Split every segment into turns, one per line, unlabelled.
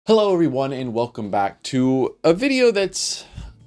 Hello everyone and welcome back to a video that's,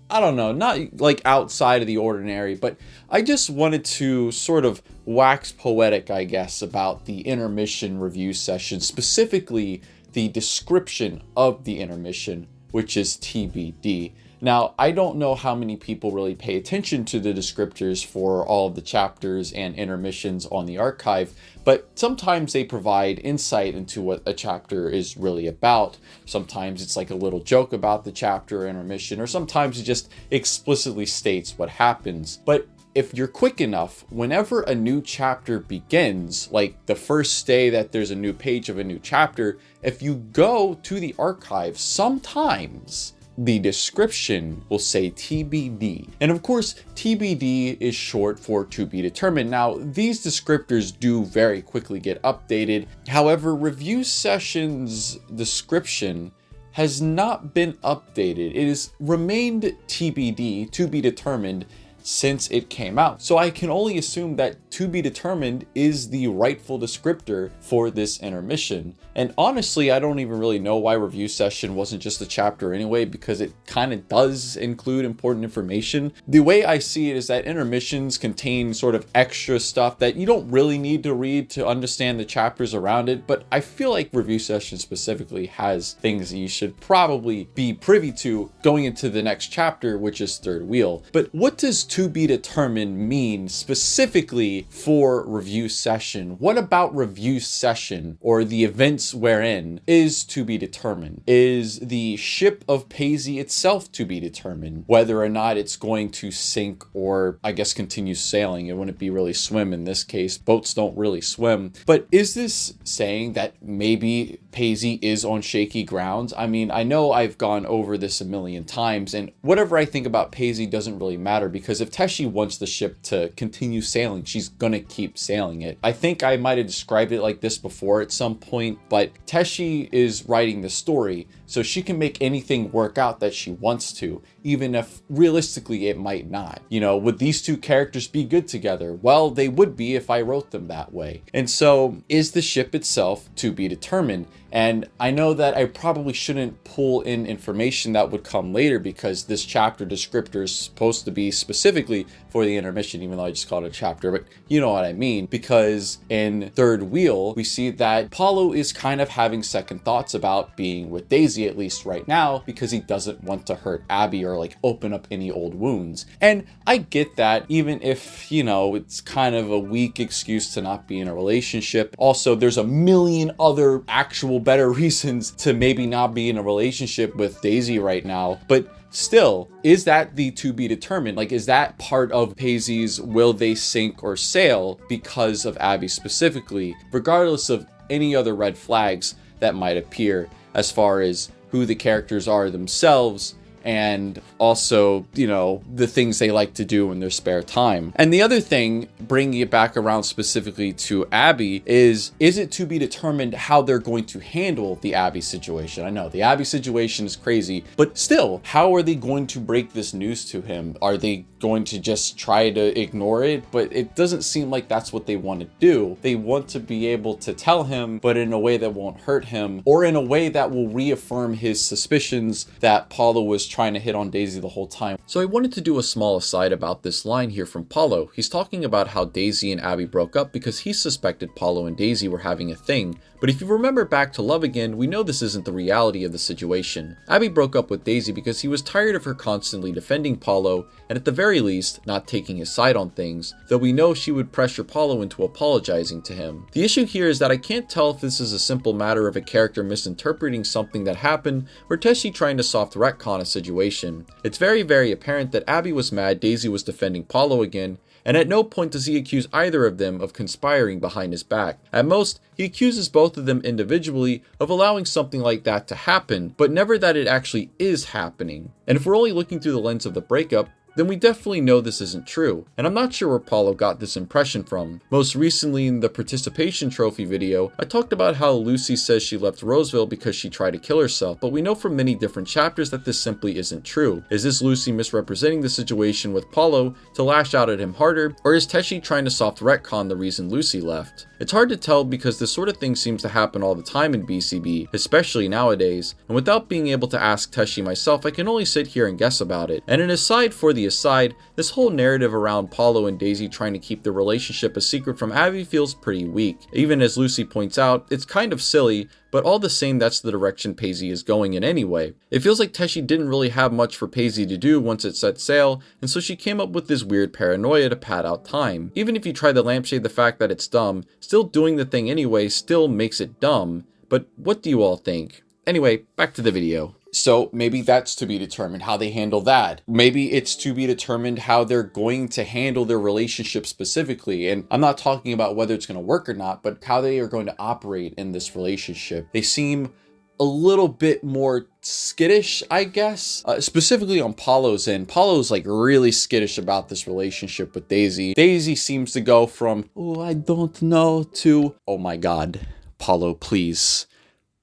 I don't know, not like outside of the ordinary, but I just wanted to sort of wax poetic, I guess, about the intermission review session, specifically the description of the intermission, which is TBD. Now, I don't know how many people really pay attention to the descriptors for all of the chapters and intermissions on the archive, but sometimes they provide insight into what a chapter is really about. Sometimes it's like a little joke about the chapter or intermission, or sometimes it just explicitly states what happens. But if you're quick enough, whenever a new chapter begins, like the first day that there's a new page of a new chapter, if you go to the archive, sometimes the description will say TBD. And of course, TBD is short for to be determined. Now, these descriptors do very quickly get updated. However, review session's description has not been updated. It has remained TBD, to be determined, since it came out. So I can only assume that to be determined is the rightful descriptor for this intermission. And honestly, I don't even really know why review session wasn't just a chapter anyway, because it kind of does include important information. The way I see it is that intermissions contain sort of extra stuff that you don't really need to read to understand the chapters around it, but I feel like review session specifically has things that you should probably be privy to going into the next chapter, which is Third Wheel. But what does to be determined mean specifically for review session? What about review session, or the events wherein, is to be determined? Is the ship of Paisley itself to be determined? Whether or not it's going to sink or, I guess, continue sailing. It wouldn't be really swim in this case. Boats don't really swim. But is this saying that maybe Paisley is on shaky grounds? I mean, I know I've gone over this a million times, and whatever I think about Paisley doesn't really matter, because if Teshi wants the ship to continue sailing, she's gonna keep sailing it. I think I might have described it like this before at some point, but Teshi is writing the story, so she can make anything work out that she wants to, even if realistically it might not. You know, would these two characters be good together? Well, they would be if I wrote them that way. And so, is the ship itself to be determined? And I know that I probably shouldn't pull in information that would come later, because this chapter descriptor is supposed to be specifically for the intermission, even though I just called it a chapter, but you know what I mean. Because in Third Wheel, we see that Paulo is kind of having second thoughts about being with Daisy, at least right now, because he doesn't want to hurt Abby or like open up any old wounds. And I get that, even if, you know, it's kind of a weak excuse to not be in a relationship. Also, there's a million other actual better reasons to maybe not be in a relationship with Daisy right now. But still, is that the to be determined? Like, is that part of Paisley's will they sink or sail because of Abby specifically, regardless of any other red flags that might appear as far as who the characters are themselves, and also, you know, the things they like to do in their spare time. And the other thing, bringing it back around specifically to Abby, is it to be determined how they're going to handle the Abby situation? I know the Abby situation is crazy, but still, how are they going to break this news to him? Are they going to just try to ignore it? But it doesn't seem like that's what they want to do. They want to be able to tell him, but in a way that won't hurt him, or in a way that will reaffirm his suspicions that Paulo was trying to hit on Daisy the whole time. So I wanted to do a small aside about this line here from Paulo. He's talking about how Daisy and Abby broke up because he suspected Paulo and Daisy were having a thing. But if you remember back to Love Again, we know this isn't the reality of the situation. Abby broke up with Daisy because he was tired of her constantly defending Paulo, and at the very least, not taking his side on things, though we know she would pressure Paulo into apologizing to him. The issue here is that I can't tell if this is a simple matter of a character misinterpreting something that happened, or Teshi trying to soft retcon a situation. It's very, very apparent that Abby was mad Daisy was defending Paulo again, and at no point does he accuse either of them of conspiring behind his back. At most, he accuses both of them individually of allowing something like that to happen, but never that it actually is happening. And if we're only looking through the lens of the breakup, then we definitely know this isn't true. And I'm not sure where Paulo got this impression from. Most recently in the participation trophy video, I talked about how Lucy says she left Roseville because she tried to kill herself, but we know from many different chapters that this simply isn't true. Is this Lucy misrepresenting the situation with Paulo to lash out at him harder, or is Teshi trying to soft retcon the reason Lucy left? It's hard to tell because this sort of thing seems to happen all the time in BCB, especially nowadays, and without being able to ask Teshi myself, I can only sit here and guess about it. And an aside for the aside, this whole narrative around Paulo and Daisy trying to keep the relationship a secret from Abby feels pretty weak. Even as Lucy points out, it's kind of silly, but all the same, that's the direction Paisley is going in anyway. It feels like Teshi didn't really have much for Paisley to do once it set sail, and so she came up with this weird paranoia to pad out time. Even if you try to lampshade the fact that it's dumb, still doing the thing anyway still makes it dumb. But what do you all think? Anyway, back to the video. So maybe that's to be determined how they handle that. Maybe it's to be determined how they're going to handle their relationship specifically. And I'm not talking about whether it's going to work or not, but how they are going to operate in this relationship. They seem a little bit more skittish, I guess, specifically on Paulo's end. Paulo's like really skittish about this relationship with Daisy. Daisy seems to go from, oh, I don't know, to, oh my God, Paulo, please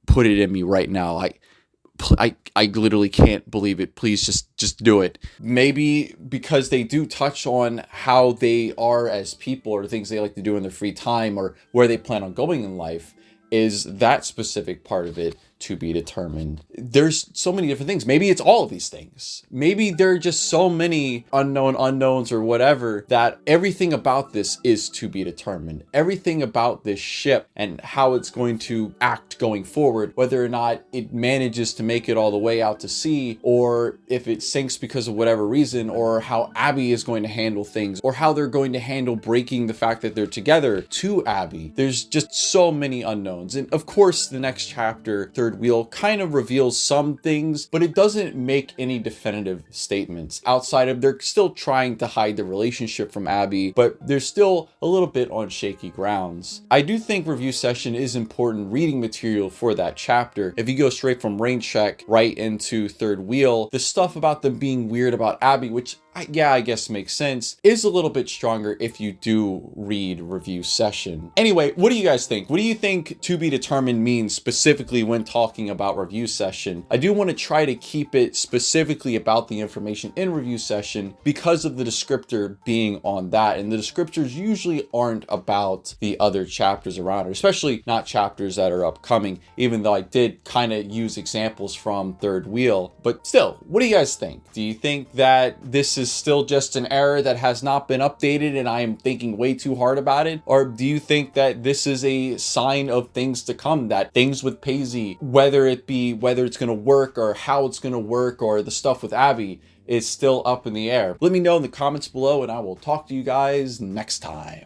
put it in me right now. I literally can't believe it. Please just do it. Maybe because they do touch on how they are as people or things they like to do in their free time or where they plan on going in life. Is that specific part of it to be determined? There's so many different things. Maybe it's all of these things. Maybe there are just so many unknown unknowns or whatever that everything about this is to be determined. Everything about this ship and how it's going to act going forward, whether or not it manages to make it all the way out to sea, or if it sinks because of whatever reason, or how Abby is going to handle things, or how they're going to handle breaking the fact that they're together to Abby. There's just so many unknowns. And of course, the next chapter, Third Wheel, kind of reveals some things, but it doesn't make any definitive statements outside of they're still trying to hide the relationship from Abby, but they're still a little bit on shaky grounds. I do think review session is important reading material for that chapter. If you go straight from Rain Check right into Third Wheel, the stuff about them being weird about Abby, which I guess makes sense, is a little bit stronger if you do read review session. Anyway, what do you guys think? What do you think to be determined means specifically when talking about review session? I do want to try to keep it specifically about the information in review session because of the descriptor being on that, and the descriptors usually aren't about the other chapters around it, especially not chapters that are upcoming, even though I did kind of use examples from Third Wheel. But still, what do you guys think? Do you think that this is still just an error that has not been updated and I am thinking way too hard about it? Or do you think that this is a sign of things to come, that things with Paisley, whether it's going to work or how it's going to work, or the stuff with Abby, is still up in the air? Let me know in the comments below and I will talk to you guys next time.